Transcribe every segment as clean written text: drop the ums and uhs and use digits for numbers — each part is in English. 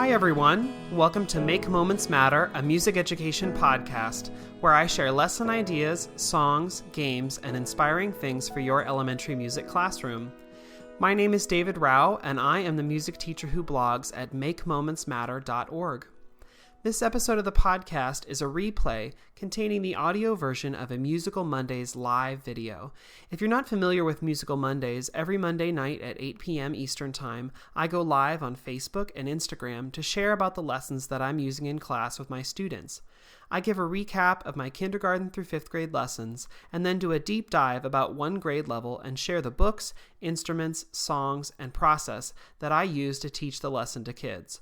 Hi everyone, welcome to Make Moments Matter, a music education podcast, where I share lesson ideas, songs, games, and inspiring things for your elementary music classroom. My name is David Rao, and I am the music teacher who blogs at makemomentsmatter.org. This episode of the podcast is a replay containing the audio version of a Musical Mondays live video. If you're not familiar with Musical Mondays, every Monday night at 8 p.m. Eastern Time, I go live on Facebook and Instagram to share about the lessons that I'm using in class with my students. I give a recap of my kindergarten through 5th grade lessons, and then do a deep dive about one grade level and share the books, instruments, songs, and process that I use to teach the lesson to kids.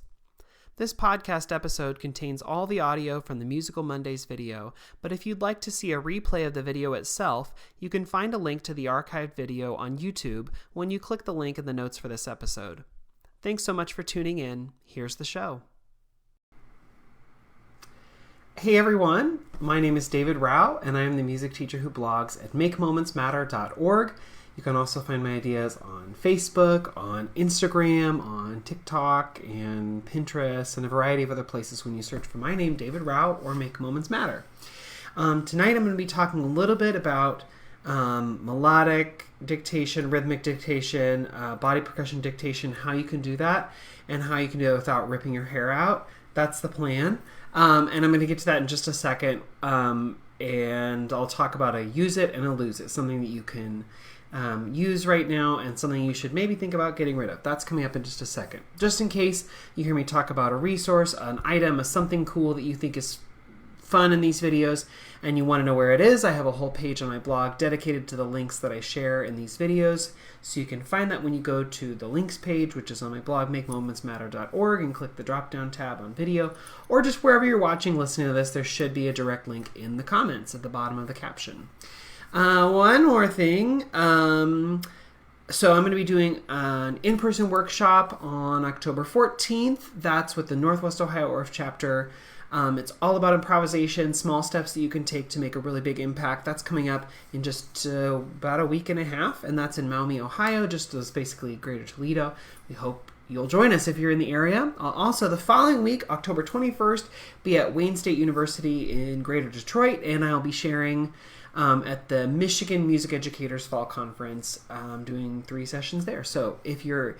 This podcast episode contains all the audio from the Musical Mondays video, but if you'd like to see a replay of the video itself, you can find a link to the archived video on YouTube when you click the link in the notes for this episode. Thanks so much for tuning in. Here's the show. Hey everyone, my name is David Rao, and I am the music teacher who blogs at makemomentsmatter.org. You can also find my ideas on Facebook, on Instagram, on TikTok, and Pinterest, and a variety of other places when you search for my name, David Rao, or Make Moments Matter. Tonight I'm going to be talking a little bit about melodic dictation, rhythmic dictation, body percussion dictation, how you can do that, and how you can do it without ripping your hair out. That's the plan. And I'm going to get to that in just a second, and I'll talk about a use it and a lose it, something that you can use right now and something you should maybe think about getting rid of. That's coming up in just a second. Just in case you hear me talk about a resource, an item, something cool that you think is fun in these videos and you want to know where it is, I have a whole page on my blog dedicated to the links that I share in these videos. So you can find that when you go to the links page, which is on my blog, makemomentsmatter.org, and click the drop-down tab on video, or just wherever you're watching, listening to this, there should be a direct link in the comments at the bottom of the caption. One more thing. So I'm going to be doing an in-person workshop on October 14th. That's with the Northwest Ohio Orff chapter. It's all about improvisation, small steps that you can take to make a really big impact. That's coming up in just about a week and a half, and that's in Maumee, Ohio, just as basically Greater Toledo. We hope you'll join us if you're in the area. Also, the following week, October 21st, be at Wayne State University in Greater Detroit, and I'll be sharing at the Michigan Music Educators Fall Conference, doing 3 sessions there. So if you're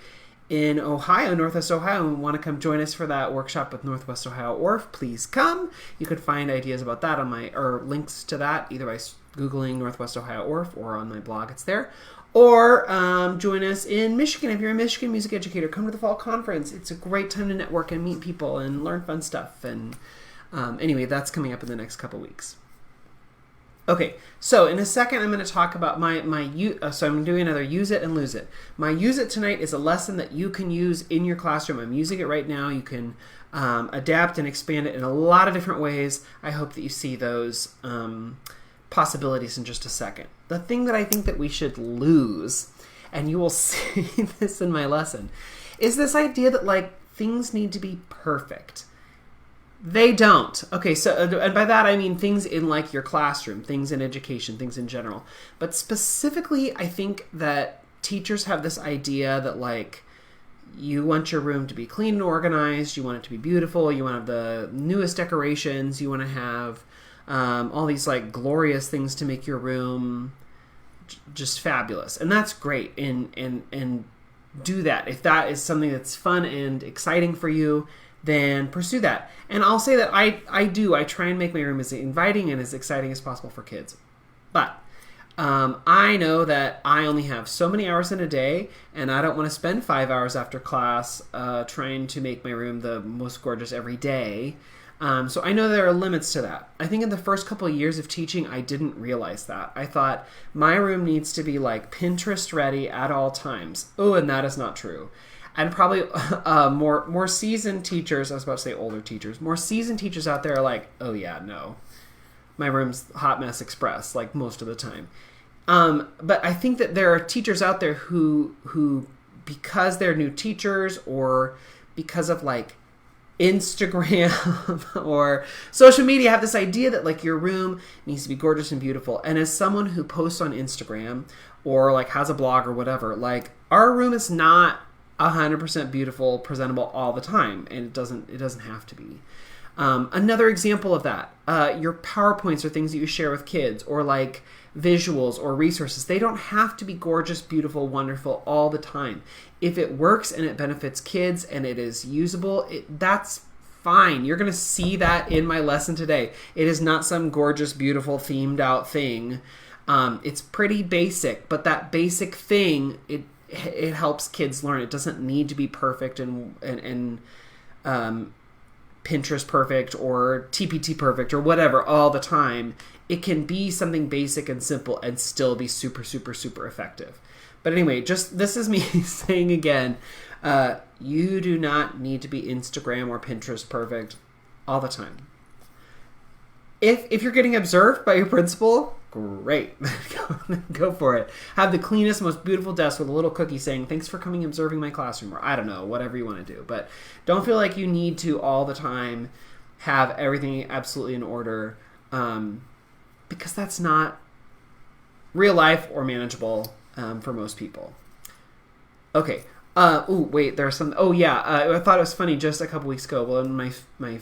in Ohio, Northwest Ohio, and want to come join us for that workshop with Northwest Ohio Orff, please come. You could find ideas about that on or links to that either by Googling Northwest Ohio Orff or on my blog, it's there. Or join us in Michigan. If you're a Michigan music educator, come to the Fall Conference. It's a great time to network and meet people and learn fun stuff. And anyway, that's coming up in the next couple weeks. Okay, so in a second I'm going to talk about so I'm doing another use it and lose it. My use it tonight is a lesson that you can use in your classroom. I'm using it right now. You can adapt and expand it in a lot of different ways. I hope that you see those possibilities in just a second. The thing that I think that we should lose, and you will see this in my lesson, is this idea that things need to be perfect. They don't. Okay, so, and by that I mean things in your classroom, things in education, things in general. But specifically, I think that teachers have this idea that you want your room to be clean and organized, you want it to be beautiful, you want to have the newest decorations, you want to have all these glorious things to make your room just fabulous. And that's great, and do that. If that is something that's fun and exciting for you, then pursue that. And I'll say that I try and make my room as inviting and as exciting as possible for kids. But I know that I only have so many hours in a day, and I don't want to spend 5 hours after class trying to make my room the most gorgeous every day. So I know there are limits to that. I think in the first couple of years of teaching, I didn't realize that. I thought my room needs to be Pinterest ready at all times. Oh, and that is not true. And probably more seasoned teachers, I was about to say older teachers, more seasoned teachers out there are oh yeah, no. My room's hot mess express, most of the time. But I think that there are teachers out there who because they're new teachers or because of Instagram or social media, have this idea that your room needs to be gorgeous and beautiful. And as someone who posts on Instagram or has a blog or whatever, our room is not 100% beautiful, presentable all the time, and it doesn't have to be. Another example of that, your PowerPoints or things that you share with kids, or like visuals or resources, they don't have to be gorgeous, beautiful, wonderful all the time. If it works and it benefits kids and it is usable, that's fine. You're going to see that in my lesson today. It is not some gorgeous, beautiful, themed out thing. It's pretty basic, but that basic thing, it helps kids learn. It doesn't need to be perfect and Pinterest perfect or TPT perfect or whatever all the time. It can be something basic and simple and still be super, super, super effective. But anyway, this is me saying again, you do not need to be Instagram or Pinterest perfect all the time. If you're getting observed by your principal, great. Go for it. Have the cleanest, most beautiful desk with a little cookie saying, "Thanks for coming observing my classroom," or I don't know, whatever you want to do. But don't feel like you need to all the time have everything absolutely in order, because that's not real life or manageable for most people. Okay. There's some. Oh yeah, I thought it was funny. Just a couple weeks ago, when my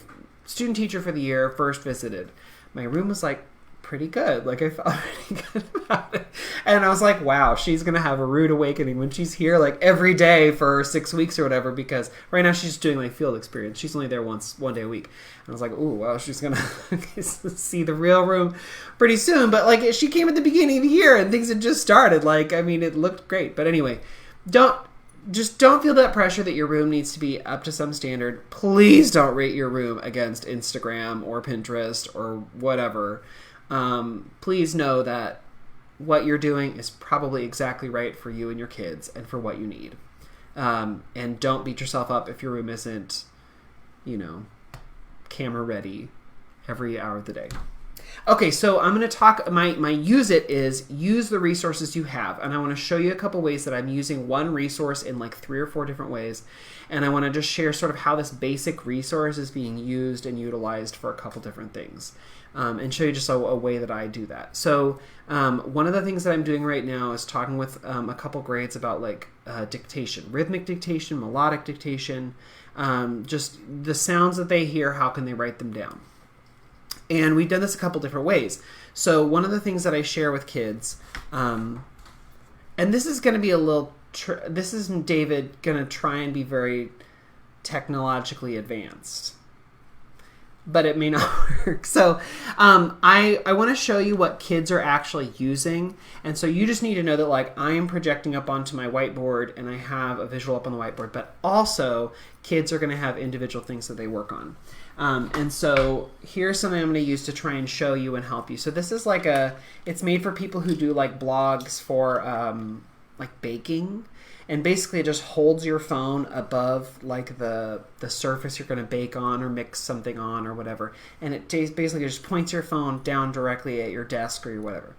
student teacher for the year first visited, my room was like pretty good. Like I felt pretty good about it, and I was like, wow, she's gonna have a rude awakening when she's here like every day for 6 weeks or whatever. Because right now she's doing like field experience. She's only there one day a week. And I was like, ooh, well, she's gonna see the real room pretty soon. But like she came at the beginning of the year and things had just started. Like I mean, it looked great. But anyway, don't feel that pressure that your room needs to be up to some standard. Please don't rate your room against Instagram or Pinterest or whatever. Please know that what you're doing is probably exactly right for you and your kids and for what you need. And don't beat yourself up if your room isn't, camera ready every hour of the day. Okay, so I'm going to talk, my use it is use the resources you have. And I want to show you a couple ways that I'm using one resource in like 3 or 4 different ways. And I want to just share sort of how this basic resource is being used and utilized for a couple different things. And show you just a way that I do that. So one of the things that I'm doing right now is talking with a couple grades about like dictation, rhythmic dictation, melodic dictation, just the sounds that they hear, how can they write them down? And we've done this a couple different ways. So one of the things that I share with kids, and this is going to be this is David going to try and be very technologically advanced, but it may not work. So I want to show you what kids are actually using. And so you just need to know that like I am projecting up onto my whiteboard and I have a visual up on the whiteboard, but also kids are going to have individual things that they work on. And so here's something I'm going to use to try and show you and help you. So this is like it's made for people who do like blogs for like baking. And basically it just holds your phone above like the surface you're going to bake on or mix something on or whatever. And it basically just points your phone down directly at your desk or your whatever.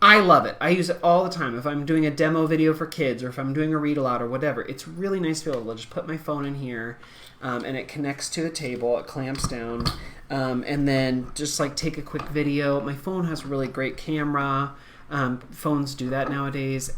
I love it. I use it all the time. If I'm doing a demo video for kids or if I'm doing a read aloud or whatever, it's really nice to be able to just put my phone in here and it connects to the table. It clamps down and then just like take a quick video. My phone has a really great camera. Phones do that nowadays.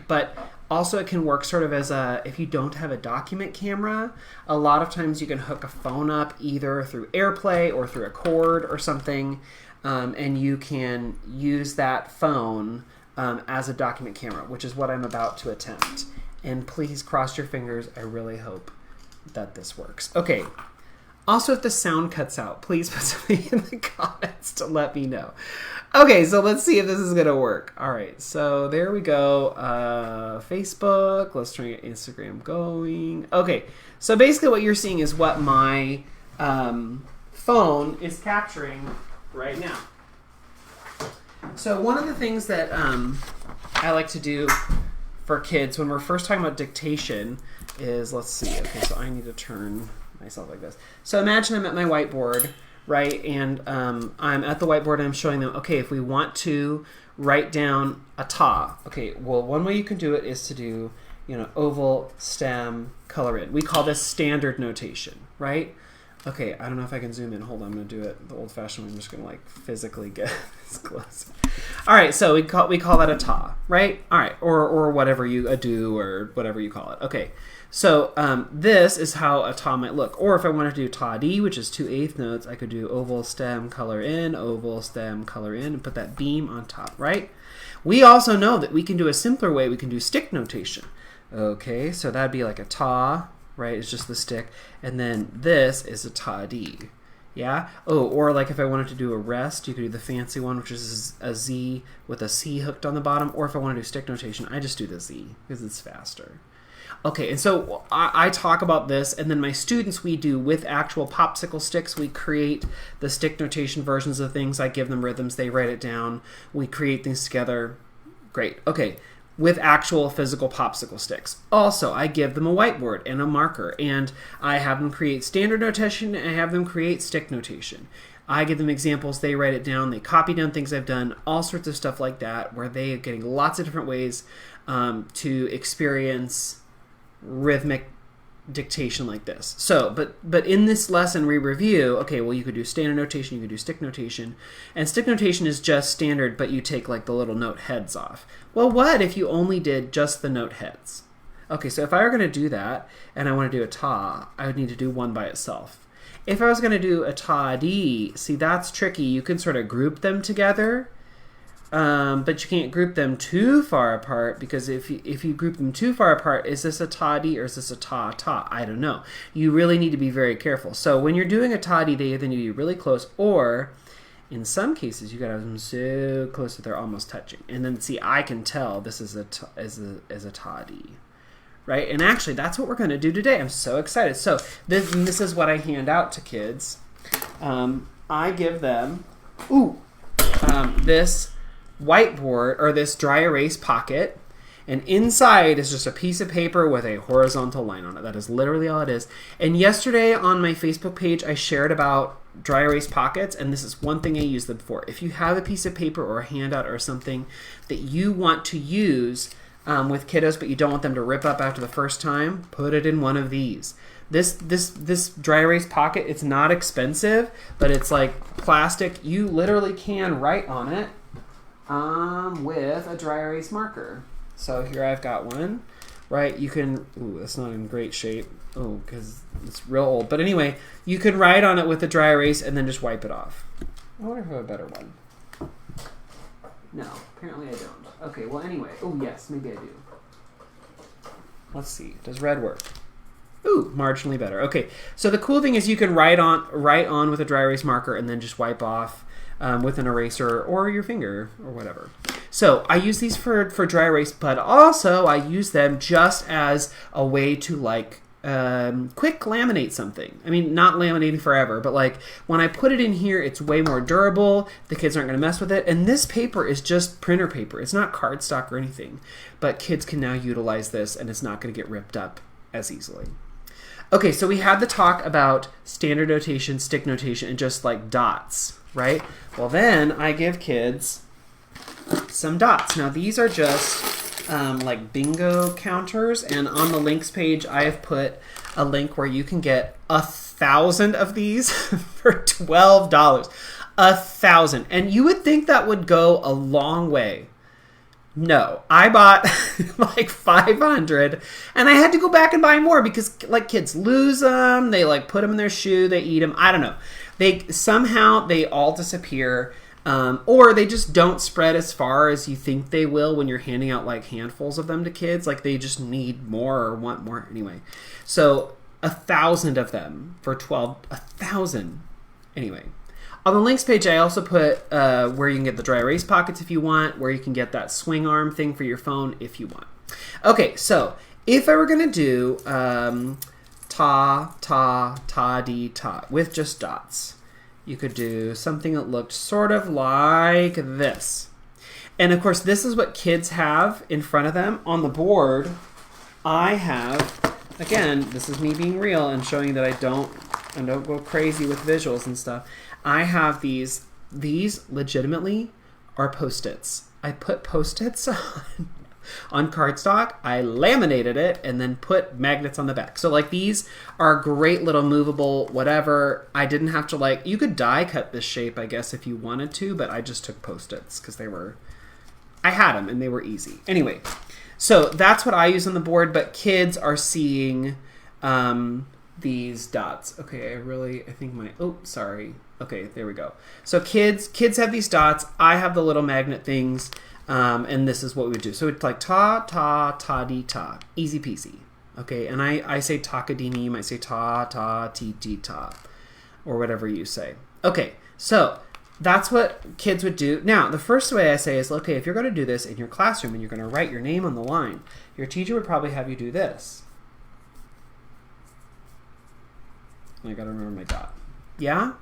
But also it can work sort of as if you don't have a document camera, a lot of times you can hook a phone up either through AirPlay or through a cord or something. And you can use that phone as a document camera, which is what I'm about to attempt. And please cross your fingers. I really hope that this works. Okay. Also, if the sound cuts out, please put something in the comments to let me know. Okay, so let's see if this is going to work. All right, so there we go. Facebook. Let's try to get Instagram going. Okay, so basically what you're seeing is what my phone is capturing right now. So one of the things that I like to do for kids when we're first talking about dictation is, let's see, okay, so I need to turn myself like this. So imagine I'm at my whiteboard, right, and I'm at the whiteboard and I'm showing them, okay, if we want to write down a ta, okay, well, one way you can do it is to do, oval, stem, color in. We call this standard notation, right? Okay, I don't know if I can zoom in. Hold on, I'm going to do it the old-fashioned way. I'm just going to like physically get this close. All right, so we call that a ta, right? All right, or whatever you do or whatever you call it. Okay, So this is how a ta might look. Or if I wanted to do ta D, which is 2/8 notes, I could do oval, stem, color in, oval, stem, color in, and put that beam on top, right? We also know that we can do a simpler way. We can do stick notation. Okay, so that'd be like a ta, right? It's just the stick. And then this is a ta D. Yeah? Oh, or like if I wanted to do a rest, you could do the fancy one, which is a Z with a C hooked on the bottom. Or if I want to do stick notation, I just do the Z because it's faster. Okay, and so I talk about this, and then my students, we do with actual popsicle sticks. We create the stick notation versions of things. I give them rhythms. They write it down. We create things together. Great. Okay. With actual physical popsicle sticks. Also, I give them a whiteboard and a marker, and I have them create standard notation, and I have them create stick notation. I give them examples, they write it down, they copy down things I've done, all sorts of stuff like that, where they are getting lots of different ways to experience rhythmic dictation like this. So, but in this lesson we review, okay, well, you could do standard notation, you could do stick notation, and stick notation is just standard, but you take like the little note heads off. Well, what if you only did just the note heads? Okay, so if I were going to do that, and I want to do a ta, I would need to do one by itself. If I was going to do a ta D, see, that's tricky. You can sort of group them together, but you can't group them too far apart, because if you group them too far apart, is this a ta D or is this a ta ta? I don't know. You really need to be very careful. So when you're doing a ta D, they either need to be really close, or in some cases you gotta have them so close that they're almost touching. And then see, I can tell this is a ta D, right? And actually, that's what we're going to do today. I'm so excited. So this is what I hand out to kids. I give them this whiteboard, or this dry erase pocket, and inside is just a piece of paper with a horizontal line on it. That is literally all it is. And yesterday on my Facebook page, I shared about dry erase pockets, and this is one thing I use them for. If you have a piece of paper or a handout or something that you want to use with kiddos, but you don't want them to rip up after the first time, put it in one of these. This dry erase pocket, it's not expensive, but it's like plastic. You literally can write on it with a dry erase marker. So here I've got one, right? You can, it's not in great shape. Because it's real old. But anyway, you can write on it with a dry erase and then just wipe it off. I wonder if I have a better one. No, apparently I don't. Okay, well anyway. Oh yes, maybe I do. Let's see. Does red work? Ooh, marginally better. Okay, so the cool thing is you can write on with a dry erase marker and then just wipe off with an eraser or your finger or whatever. So I use these for dry erase, but also I use them just as a way to like quick laminate something. I mean, not laminating forever, but like when I put it in here, it's way more durable. The kids aren't going to mess with it. And this paper is just printer paper. It's not cardstock or anything, but kids can now utilize this and it's not going to get ripped up as easily. Okay, so we had the talk about standard notation, stick notation, and just like dots, right? Well, then I give kids some dots. Now these are just like bingo counters, and on the links page I have put a link where you can get 1,000 of these for $12. 1,000, and you would think that would go a long way. No, I bought like 500, and I had to go back and buy more because like kids lose them, they like put them in their shoe, they eat them, I don't know. They all disappear. Or they just don't spread as far as you think they will when you're handing out like handfuls of them to kids. Like they just need more or want more anyway. So 1,000 of them for 12. 1,000 anyway. On the links page, I also put where you can get the dry erase pockets if you want, where you can get that swing arm thing for your phone if you want. Okay, so if I were gonna do ta ta ta dee ta with just dots, you could do something that looked sort of like this. And of course, this is what kids have in front of them. On the board, I have, again, this is me being real and showing you that I don't go crazy with visuals and stuff. I have these legitimately are Post-its. I put Post-its on cardstock, I laminated it, and then put magnets on the back. So like these are great little movable whatever. I didn't have to like, you could die cut this shape I guess if you wanted to, but I just took Post-its because I had them and they were easy. Anyway, So that's what I use on the board, but kids are seeing these dots. Okay, I think sorry. Okay, there we go. So kids have these dots. I have the little magnet things, and this is what we would do. So it's like ta, ta, ta, dee, ta. Easy peasy. Okay, and I say takadimi, you might say ta, ta, ti, ti, ta, or whatever you say. Okay, so that's what kids would do. Now, the first way I say is, okay, if you're going to do this in your classroom and you're going to write your name on the line, your teacher would probably have you do this. I got to remember my dot. Yeah?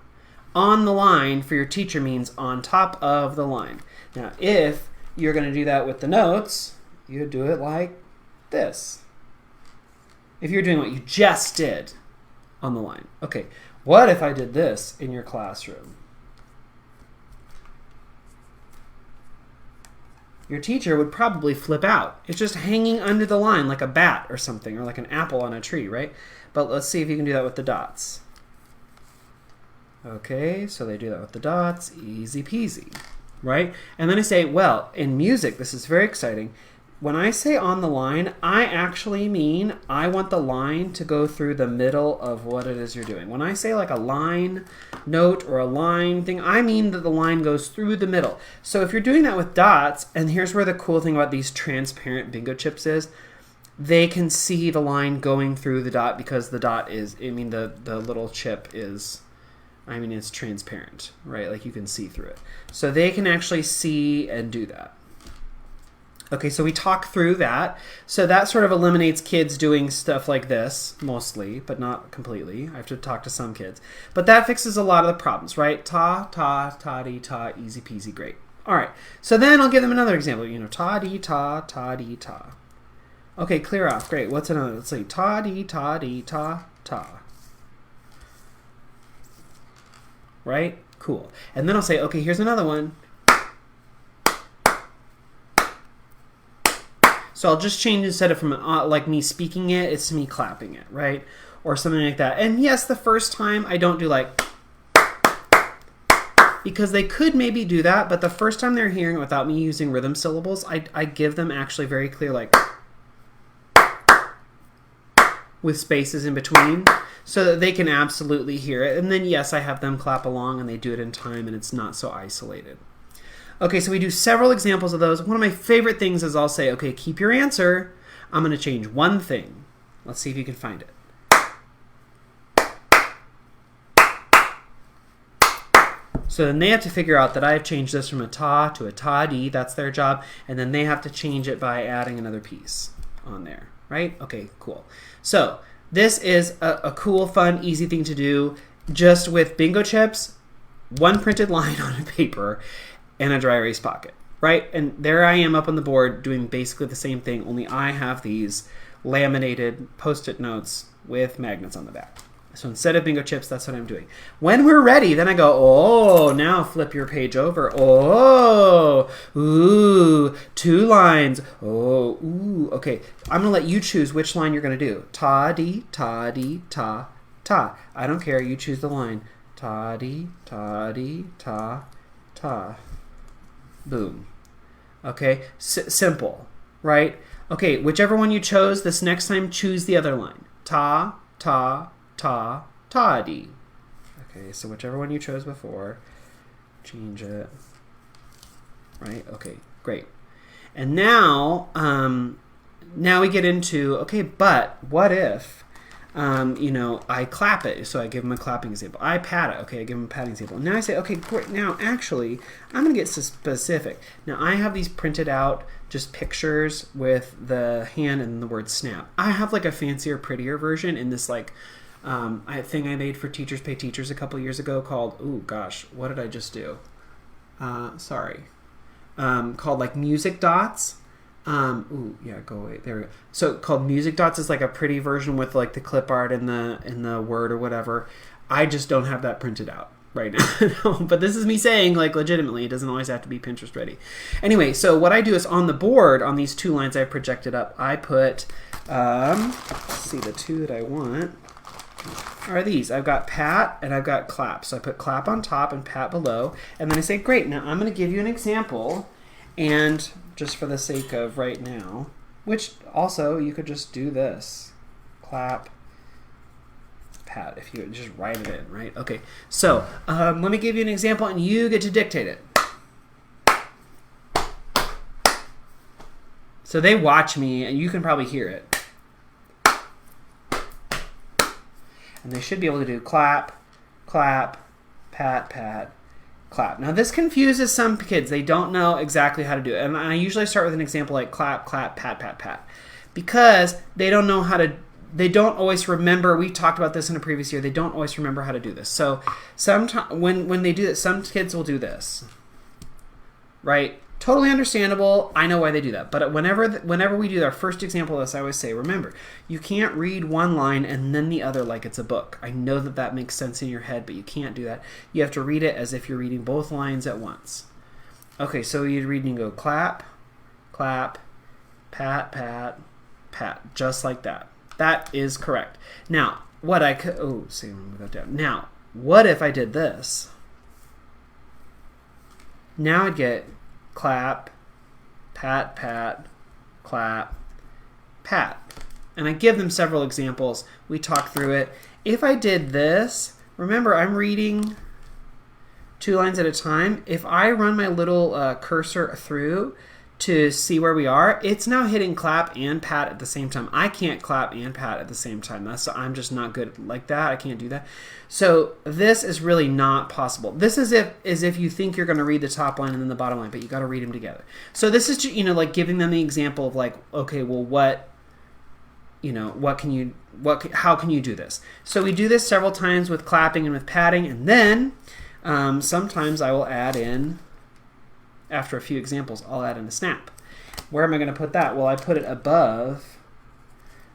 On the line for your teacher means on top of the line. Now, if you're going to do that with the notes, you would do it like this. If you're doing what you just did on the line. Okay, what if I did this in your classroom? Your teacher would probably flip out. It's just hanging under the line like a bat or something, or like an apple on a tree, right? But let's see if you can do that with the dots. Okay, so they do that with the dots. Easy peasy, right? And then I say, well, in music, this is very exciting. When I say on the line, I actually mean I want the line to go through the middle of what it is you're doing. When I say like a line note or a line thing, I mean that the line goes through the middle. So if you're doing that with dots, and here's where the cool thing about these transparent bingo chips is, they can see the line going through the dot because the dot is, the little chip is, it's transparent, right? Like you can see through it. So they can actually see and do that. Okay, so we talk through that. So that sort of eliminates kids doing stuff like this, mostly, but not completely. I have to talk to some kids. But that fixes a lot of the problems, right? Ta, ta, ta-dee, ta, easy peasy, great. All right, so then I'll give them another example. Ta-dee, ta, ta-dee, ta. Okay, clear off, great. What's another? Let's see, ta-dee, ta-dee, ta, ta. Right? Cool. And then I'll say, okay, here's another one. So I'll just change instead of from like me speaking it, it's me clapping it, right? Or something like that. And yes, the first time I don't do like, because they could maybe do that, but the first time they're hearing it without me using rhythm syllables, I give them actually very clear like, with spaces in between, so that they can absolutely hear it. And then yes, I have them clap along and they do it in time and it's not so isolated. Okay, so we do several examples of those. One of my favorite things is I'll say, okay, keep your answer. I'm going to change one thing. Let's see if you can find it. So then they have to figure out that I've changed this from a ta to a ta-dee. That's their job. And then they have to change it by adding another piece on there, right? Okay, cool. So this is a cool, fun, easy thing to do just with bingo chips, one printed line on a paper, and a dry erase pocket, right? And there I am up on the board doing basically the same thing, only I have these laminated Post-it notes with magnets on the back. So instead of bingo chips, that's what I'm doing. When we're ready, then I go, oh, now flip your page over. Oh, ooh, 2 lines. Oh, ooh, okay. I'm gonna let you choose which line you're gonna do. Ta-dee, ta-dee, ta, ta. I don't care, you choose the line. Ta-dee, ta-dee, ta, ta. Boom. Okay, simple, right? Okay, whichever one you chose, this next time choose the other line. Ta, ta, ta, ta-dee. Okay, so whichever one you chose before, change it. Right? Okay, great. And now, now we get into, okay, but what if, I clap it, so I give them a clapping example. I pat it, okay, I give them a patting example. Now I say, okay, great, now actually, I'm going to get specific. Now I have these printed out, just pictures with the hand and the word snap. I have like a fancier, prettier version in this like, thing I made for Teachers Pay Teachers a couple years ago called, oh gosh, what did I just do? Called like Music Dots. Go away. There we go. So called Music Dots is like a pretty version with like the clip art and the word or whatever. I just don't have that printed out right now. But this is me saying like legitimately, it doesn't always have to be Pinterest ready. Anyway, so what I do is on the board, on these 2 lines I projected up, I put, let's see, the 2 that I want are these. I've got pat and I've got clap. So I put clap on top and pat below. And then I say, great, now I'm going to give you an example. And just for the sake of right now, which also you could just do this. Clap, pat, if you just write it in, right? Okay, so let me give you an example and you get to dictate it. So they watch me and you can probably hear it. And they should be able to do clap, clap, pat, pat, clap. Now this confuses some kids. They don't know exactly how to do it. And I usually start with an example like clap, clap, pat, pat, pat. Because they don't know how to, they don't always remember, we talked about this in a previous year, they don't always remember how to do this. So sometimes when they do this, some kids will do this, right? Totally understandable. I know why they do that. But whenever we do our first example of this, I always say, remember, you can't read one line and then the other like it's a book. I know that that makes sense in your head, but you can't do that. You have to read it as if you're reading both lines at once. Okay, so you'd read and go clap, clap, pat, pat, pat, just like that. That is correct. Now, what I could, oh, see, let me go down. Now, what if I did this? Now I'd get clap, pat, pat, clap, pat. And I give them several examples. We talk through it. If I did this, remember I'm reading 2 lines at a time. If I run my little cursor through to see where we are, it's now hitting clap and pat at the same time. I can't clap and pat at the same time. I'm just not good like that. I can't do that. So this is really not possible. This is if you think you're going to read the top line and then the bottom line, but you got to read them together. So this is, you know, like giving them the example of like, okay, well, what, you know, how can you do this? So we do this several times with clapping and with patting, and then sometimes I will add in, after a few examples, I'll add in a snap. Where am I going to put that? Well, I put it above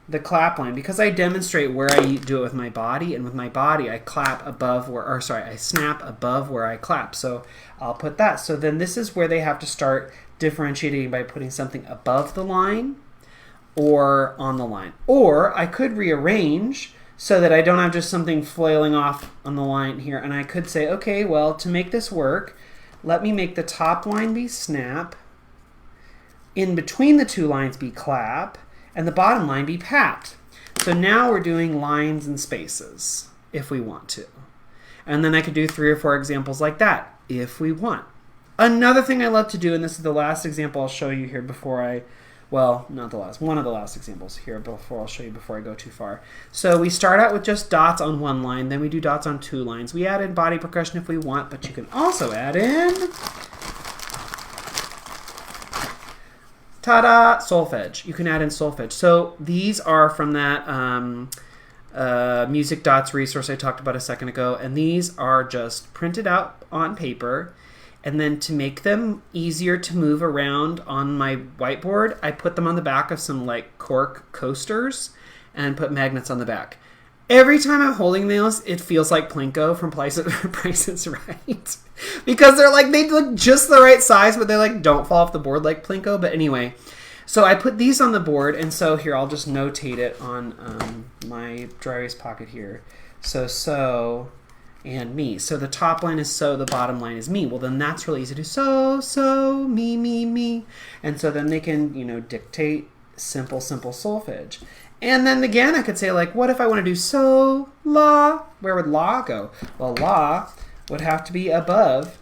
the clap line because I demonstrate where I do it with my body, and with my body I clap above where, or sorry, I snap above where I clap. So I'll put that. So then this is where they have to start differentiating by putting something above the line or on the line. Or I could rearrange so that I don't have just something flailing off on the line here, and I could say, okay, well, to make this work, let me make the top line be snap, in between the 2 lines be clap, and the bottom line be pat. So now we're doing lines and spaces if we want to. And then I could do 3 or 4 examples like that if we want. Another thing I love to do, and this is the last example I'll show you here before I, well, not the last, one of the last examples here before I'll show you before I go too far. So we start out with just dots on 1 line, then we do dots on 2 lines. We add in body percussion if we want, but you can also add in, ta-da, solfege. You can add in solfege. So these are from that Music Dots resource I talked about a second ago, and these are just printed out on paper. And then to make them easier to move around on my whiteboard, I put them on the back of some like cork coasters and put magnets on the back. Every time I'm holding those, it feels like Plinko from Price is Right. Because they're like, they look just the right size, but they like don't fall off the board like Plinko. But anyway, so I put these on the board, and so here, I'll just notate it on my dry erase pocket here. So, and me. So the top line is so, the bottom line is me. Well, then that's really easy to do. So, me, me, me. And so then they can, you know, dictate simple solfege. And then again, I could say like, what if I want to do so, la? Where would la go? Well, la would have to be above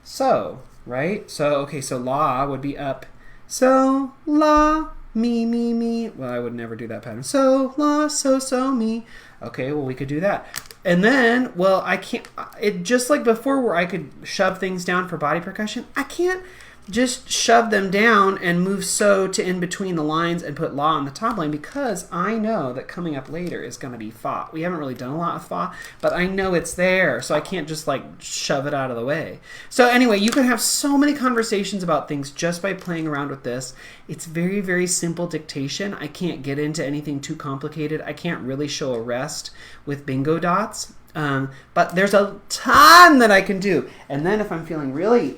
so, right? So, okay, so la would be up. So, la, me, me, me. Well, I would never do that pattern. So, la, so, me. Okay, well, we could do that. And then, well, I can't, it just like before where I could shove things down for body percussion, I can't just shove them down and move so to in between the lines and put la on the top line, because I know that coming up later is going to be fa. We haven't really done a lot of fa, but I know it's there, so I can't just like shove it out of the way. So anyway, you can have so many conversations about things just by playing around with this. It's very, very simple dictation. I can't get into anything too complicated. I can't really show a rest with bingo dots, but there's a ton that I can do. And then if I'm feeling really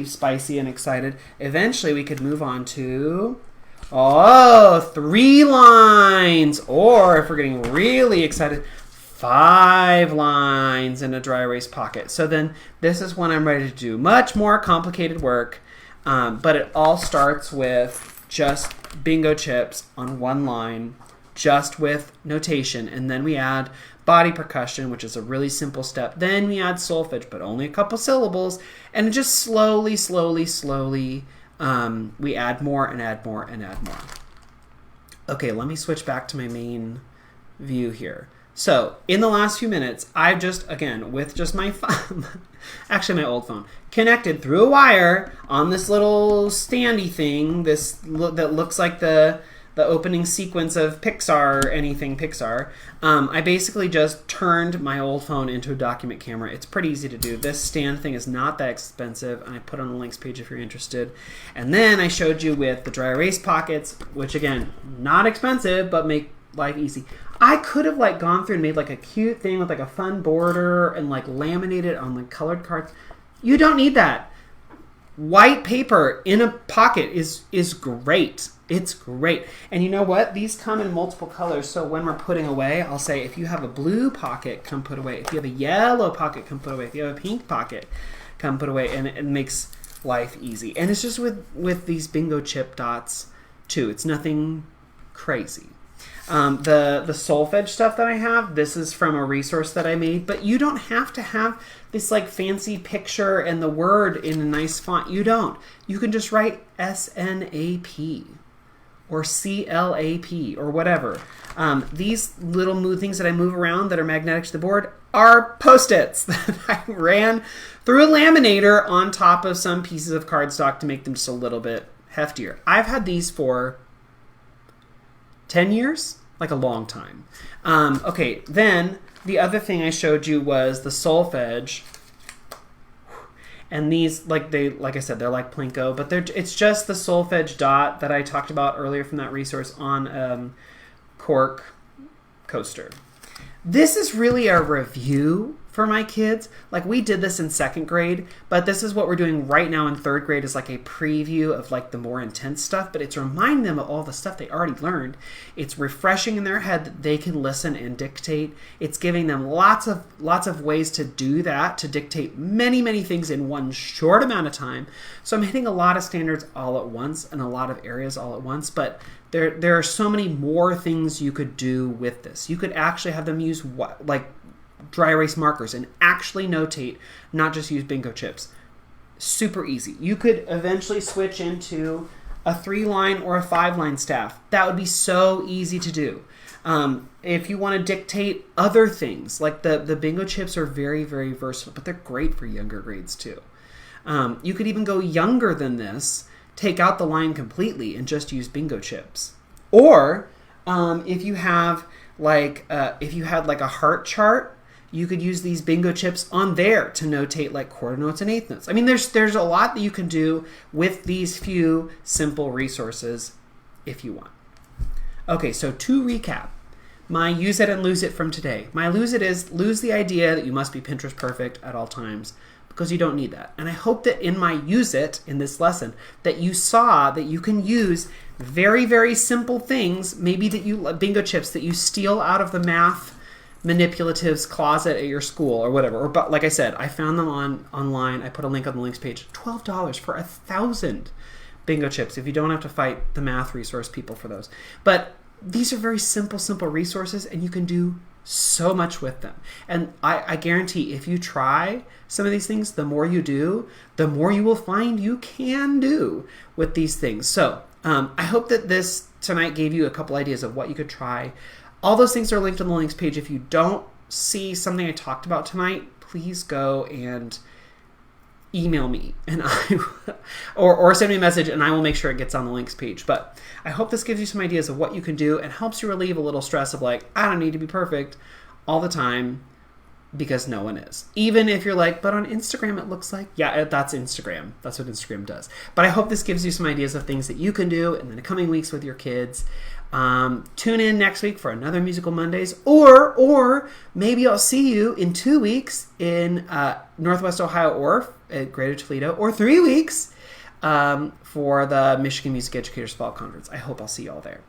spicy and excited, eventually we could move on to 3 lines, or if we're getting really excited, 5 lines in a dry erase pocket. So then this is when I'm ready to do much more complicated work, but it all starts with just bingo chips on one line, just with notation, and then we add body percussion, which is a really simple step. Then we add solfege, but only a couple syllables, and just slowly, we add more and add more and add more. Okay, let me switch back to my main view here. So in the last few minutes, I've just, again, with just my phone, actually my old phone, connected through a wire on this little standy thing, that looks like the opening sequence of Pixar or anything Pixar. I basically just turned my old phone into a document camera. It's pretty easy to do. This stand thing is not that expensive, and I put on the links page if you're interested. And then I showed you with the dry erase pockets, which again, not expensive, but make life easy. I could have like gone through and made like a cute thing with like a fun border and like laminated on like colored cards. You don't need that. White paper in a pocket is great. It's great. And you know what? These come in multiple colors. So when we're putting away, I'll say if you have a blue pocket, come put away. If you have a yellow pocket, come put away. If you have a pink pocket, come put away. And it makes life easy. And it's just with these bingo chip dots too. It's nothing crazy. The solfege stuff that I have, this is from a resource that I made, but you don't have to have this like fancy picture and the word in a nice font. You don't. You can just write SNAP or CLAP or whatever. These little things that I move around that are magnetic to the board are Post-its that I ran through a laminator on top of some pieces of cardstock to make them just a little bit heftier. I've had these for 10 years, like a long time. Okay, then the other thing I showed you was the solfege. And these, like I said, they're like Plinko, but it's just the solfege dot that I talked about earlier from that resource on cork coaster. This is really a review for my kids. Like we did this in 2nd grade, but this is what we're doing right now in 3rd grade is like a preview of like the more intense stuff, but it's reminding them of all the stuff they already learned. It's refreshing in their head that they can listen and dictate. It's giving them lots of ways to do that, to dictate many things in one short amount of time. So I'm hitting a lot of standards all at once and a lot of areas all at once, but there are so many more things you could do with this. You could actually have them use like dry erase markers and actually notate, not just use bingo chips. Super easy. You could eventually switch into a 3-line or a 5-line staff. That would be so easy to do. If you want to dictate other things, like the bingo chips are very versatile, but they're great for younger grades too. You could even go younger than this, take out the line completely and just use bingo chips. Or if you have if you had like a heart chart, you could use these bingo chips on there to notate like quarter notes and eighth notes. I mean, there's a lot that you can do with these few simple resources if you want. Okay, so to recap, my use it and lose it from today. My lose it is lose the idea that you must be Pinterest perfect at all times, because you don't need that. And I hope that in my use it in this lesson that you saw that you can use very simple things, maybe that you bingo chips that you steal out of the math manipulatives closet at your school or whatever. Or but like I said, I found them online. I put a link on the links page. $12 for 1,000 bingo chips if you don't have to fight the math resource people for those. But these are very simple resources, and you can do so much with them. And I guarantee if you try some of these things, the more you do, the more you will find you can do with these things. So I hope that this tonight gave you a couple ideas of what you could try. All those things are linked on the links page. If you don't see something I talked about tonight, please go and email me and or send me a message, and I will make sure it gets on the links page. But I hope this gives you some ideas of what you can do and helps you relieve a little stress of like, I don't need to be perfect all the time, because no one is. Even if you're like, but on Instagram it looks like, yeah, that's Instagram. That's what Instagram does. But I hope this gives you some ideas of things that you can do in the coming weeks with your kids. Tune in next week for another Musical Mondays, or maybe I'll see you in 2 weeks in Northwest Ohio Orff at Greater Toledo, or 3 weeks for the Michigan Music Educators Fall Conference. I hope I'll see you all there.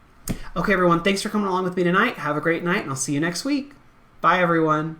Okay, everyone, thanks for coming along with me tonight. Have a great night, and I'll see you next week. Bye, everyone.